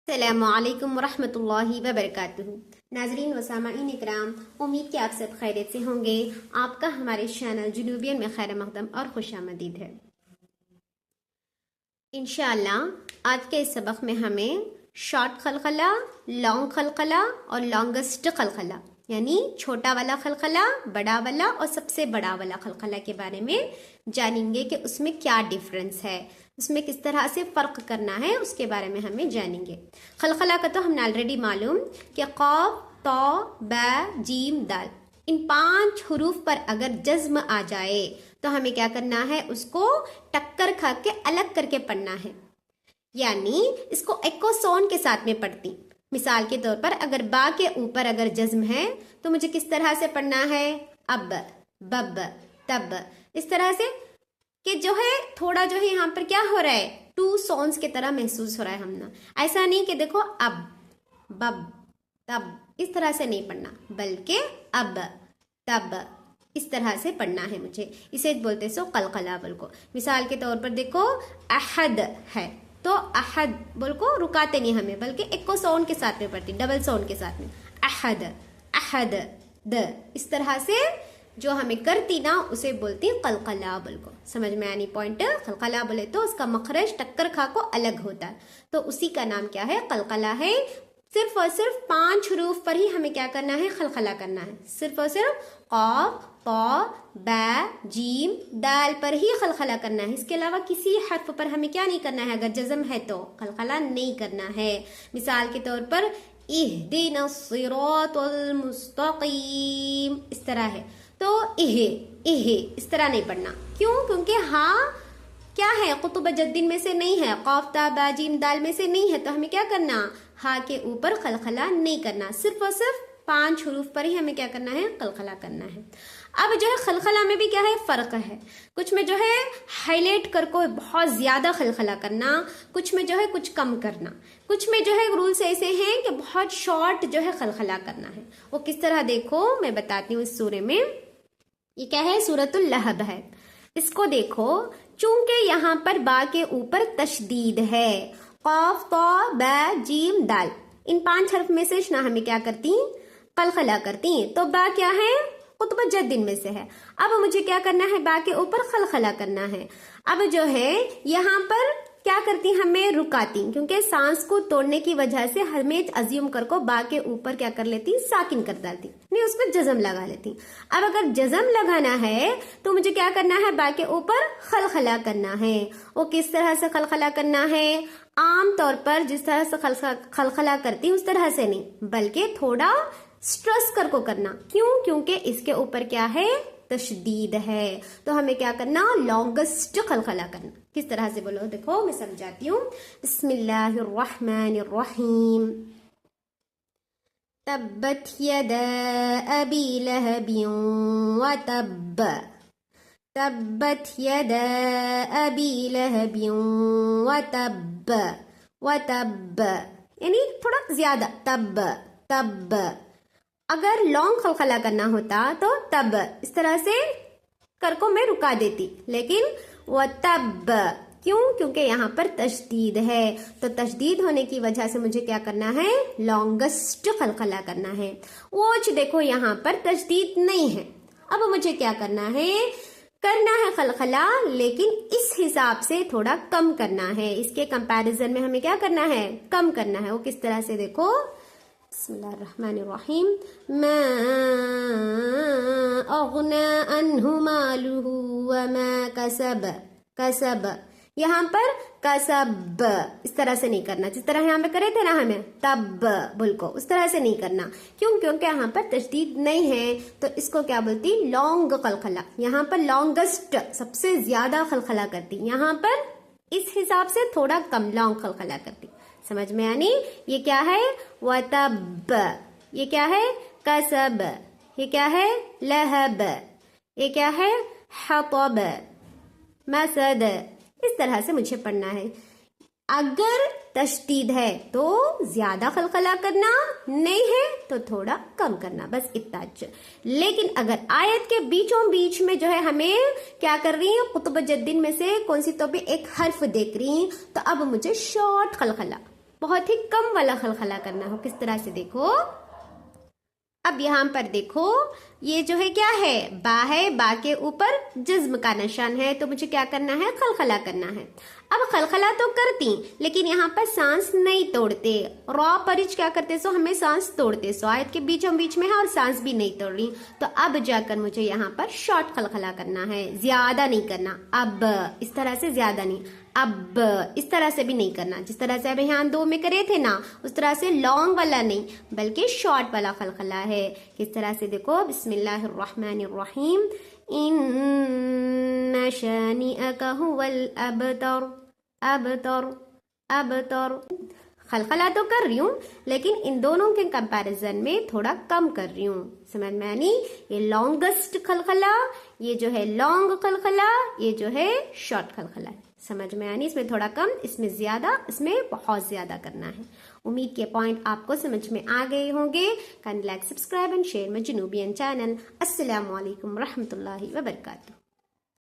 السلام علیکم ورحمۃ اللہ وبرکاتہ۔ ناظرین و سامعین اکرام، امید کہ آپ سب خیریت سے ہوں گے۔ آپ کا ہمارے چینل جنوبین میں خیر مقدم اور خوش آمدید ہے۔ انشاءاللہ آج کے اس سبق میں ہمیں شارٹ خلخلہ، لانگ خلخلہ اور لانگسٹ خلخلہ یعنی چھوٹا والا خلخلہ، بڑا والا اور سب سے بڑا والا خلخلہ کے بارے میں جانیں گے کہ اس میں کیا ڈیفرنس ہے، اس میں کس طرح سے فرق کرنا ہے، اس کے بارے میں ہمیں جانیں گے۔ خلخلہ کا تو ہم نے آلریڈی معلوم کہ قاف، طا، با، جیم، دال ان 5 حروف پر اگر جزم آ جائے تو ہمیں کیا کرنا ہے، اس کو ٹکر کھا کے الگ کر کے پڑھنا ہے، یعنی اس کو ایکو ساؤنڈ کے ساتھ میں پڑھتی۔ مثال کے طور پر اگر با کے اوپر اگر جزم ہے تو مجھے کس طرح سے پڑھنا ہے، اب، بب، تب، اس طرح سے کہ جو ہے تھوڑا جو ہے یہاں پر کیا ہو رہا ہے، 2 ساؤنڈز کی طرح محسوس ہو رہا ہے ہمنا۔ ایسا نہیں کہ دیکھو اب، بب، تب اس طرح سے نہیں پڑھنا، بلکہ اب، تب اس طرح سے پڑھنا ہے مجھے۔ اسے بولتے سو قلقلہ بول کو۔ مثال کے طور پر دیکھو احد ہے تو احد بول کو رکاتے نہیں ہمیں، بلکہ ایک کو ساؤنڈ کے ساتھ میں پڑھتی، ڈبل ساؤنڈ کے ساتھ میں، احد، احد، د اس طرح سے جو ہمیں کرتی نا اسے بولتی قلقلہ بول کو۔ سمجھ میں آنی پوائنٹ؟ قلقلہ بولے تو اس کا مخرج ٹکر کھا کو الگ ہوتا ہے، تو اسی کا نام کیا ہے، قلقلہ ہے۔ صرف اور صرف 5 حروف پر ہی ہمیں کیا کرنا ہے، خلخلہ کرنا ہے۔ صرف اور صرف قاف، طا، با، جیم، دال پر ہی خلخلہ کرنا ہے۔ اس کے علاوہ کسی حرف پر ہمیں کیا نہیں کرنا ہے، اگر جزم ہے تو خلخلہ نہیں کرنا ہے۔ مثال کے طور پر اہدنا الصراط المستقیم اس طرح ہے، تو اس طرح نہیں پڑھنا۔ کیوں؟ کیونکہ ہاں کیا ہے، قطب جدین میں سے نہیں ہے، قاف، تا، با، جیم، دال میں سے نہیں ہے، تو ہمیں کیا کرنا، ہاں کے اوپر خلخلہ نہیں کرنا۔ صرف اور صرف 5 حروف پر ہی ہمیں کیا کرنا ہے، خلخلہ کرنا ہے۔ اب جو ہے خلخلہ میں بھی کیا ہے، فرق ہے۔ کچھ میں جو ہے ہائی لائٹ کر کو بہت زیادہ خلخلہ کرنا، کچھ میں جو ہے کچھ کم کرنا، کچھ میں جو ہے رولز ایسے ہیں کہ بہت شارٹ جو ہے خلخلہ کرنا ہے۔ وہ کس طرح دیکھو میں بتاتی ہوں۔ اس سورے میں یہ کیا ہے، سورۃ اللہب ہے۔ اس کو دیکھو، چونکہ یہاں پر با کے اوپر تشدید ہے، قاف، طا، با، جیم، دال ان 5 حرف میں سے نہ ہمیں کیا کرتی، قلقلہ کرتی، تو با کیا ہے، قطب جدین میں سے ہے۔ اب مجھے کیا کرنا ہے، با کے اوپر خلخلہ کرنا ہے۔ اب جو ہے یہاں پر کیا کرتی، ہمیں رکاتی، کیونکہ سانس کو توڑنے کی وجہ سے ہمیں ازیوم کر کو با کے اوپر کیا کر لیتی، ساکن کر ڈالتی، نہیں اس میں جزم لگا لیتی۔ اب اگر جزم لگانا ہے تو مجھے کیا کرنا ہے، با کے اوپر خلخلہ کرنا ہے۔ وہ کس طرح سے خلخلہ کرنا ہے، عام طور پر جس طرح سے خلخلہ کرتی اس طرح سے نہیں، بلکہ تھوڑا سٹرس کر کو کرنا۔ کیوں؟ کیونکہ اس کے اوپر کیا ہے، تشدید ہے، تو ہمیں کیا کرنا، لانگسٹ خلخلہ کرنا۔ کس طرح سے بولو، دیکھو میں سمجھاتی ہوں۔ بسم اللہ الرحمن الرحیم۔ تبت یدا ابی لہب وتب، تبت یدا ابی لہب وتب، وتب یعنی تھوڑا زیادہ، تب، تب۔ اگر لانگ خلخلہ کرنا ہوتا تو تب اس طرح سے کر کو میں رکا دیتی، لیکن وہ تب، کیوں؟ کیونکہ یہاں پر تشدید ہے، تو تشدید ہونے کی وجہ سے مجھے کیا کرنا ہے، لانگسٹ خلخلہ کرنا ہے۔ وہ دیکھو یہاں پر تشدید نہیں ہے، اب مجھے کیا کرنا ہے، کرنا ہے خلخلہ، لیکن اس حساب سے تھوڑا کم کرنا ہے۔ اس کے کمپیریزن میں ہمیں کیا کرنا ہے، کم کرنا ہے۔ وہ کس طرح سے دیکھو، بسم اللہ الرحمن الرحیم۔ ما اغنى عنه ماله وما کسب، کسب یہاں پر کسب اس طرح سے نہیں کرنا، جس طرح یہاں پہ کرے تھے نا ہمیں تب بول کو، اس طرح سے نہیں کرنا۔ کیوں؟ کیونکہ یہاں پر تشدید نہیں ہے، تو اس کو کیا بولتی، لانگ خلخلہ۔ یہاں پر لانگسٹ سب سے زیادہ خلخلہ کرتی، یہاں پر اس حساب سے تھوڑا کم لانگ خلخلہ کرتی۔ سمجھ میں آنی؟ یہ کیا ہے، وتب، یہ کیا ہے، کسب، یہ کیا ہے، لہب، یہ کیا ہے، حطب، مسد، اس طرح سے مجھے پڑھنا ہے۔ اگر تشدید ہے تو زیادہ خلخلہ کرنا، نہیں ہے تو تھوڑا کم کرنا، بس اتنا۔ لیکن اگر آیت کے بیچوں بیچ میں جو ہے ہمیں کیا کر رہی ہیں، قطب جدین میں سے کون سی تو بھی ایک حرف دیکھ رہی ہیں، تو اب مجھے شارٹ خلخلہ بہت ہی کم والا خلخلہ کرنا ہو. کس طرح سے دیکھو, اب یہاں پر دیکھو یہ جو ہے کیا ہے, با ہے, با کے اوپر جزم کا نشان ہے, تو مجھے کیا کرنا ہے, خلخلہ کرنا ہے. اب خلخلہ تو کرتی لیکن یہاں پر سانس نہیں توڑتے, را پرچ کیا کرتے سو ہمیں سانس توڑتے سو, آیت کے بیچ میں ہے اور سانس بھی نہیں توڑ رہی, تو اب جا کر مجھے یہاں پر شارٹ خلخلہ کرنا ہے, زیادہ نہیں کرنا. اب اس طرح سے زیادہ نہیں, اب اس طرح سے بھی نہیں کرنا, جس طرح سے اب یہاں 2 میں کرے تھے نا اس طرح سے لانگ والا نہیں بلکہ شارٹ والا خلخلہ ہے. کس طرح سے دیکھو, بسم اللہ الرحمن الرحیم, ان شانئک هو الابتر, ابتر ابتر. خلخلہ تو کر رہی ہوں لیکن ان دونوں کے کمپیریزن میں تھوڑا کم کر رہی ہوں. سمجھ میں آنی, یہ لانگسٹ خلخلہ, یہ جو ہے لانگ خلخلہ, یہ جو ہے شارٹ خلخلہ. سمجھ میں آنی, اس میں تھوڑا کم, اس میں زیادہ, اس میں بہت زیادہ کرنا ہے. امید کے پوائنٹ آپ کو سمجھ میں آ گئے ہوں گے. Kindly like, subscribe and share my جنوبین چینل. السلام علیکم ورحمۃ اللہ وبرکاتہ.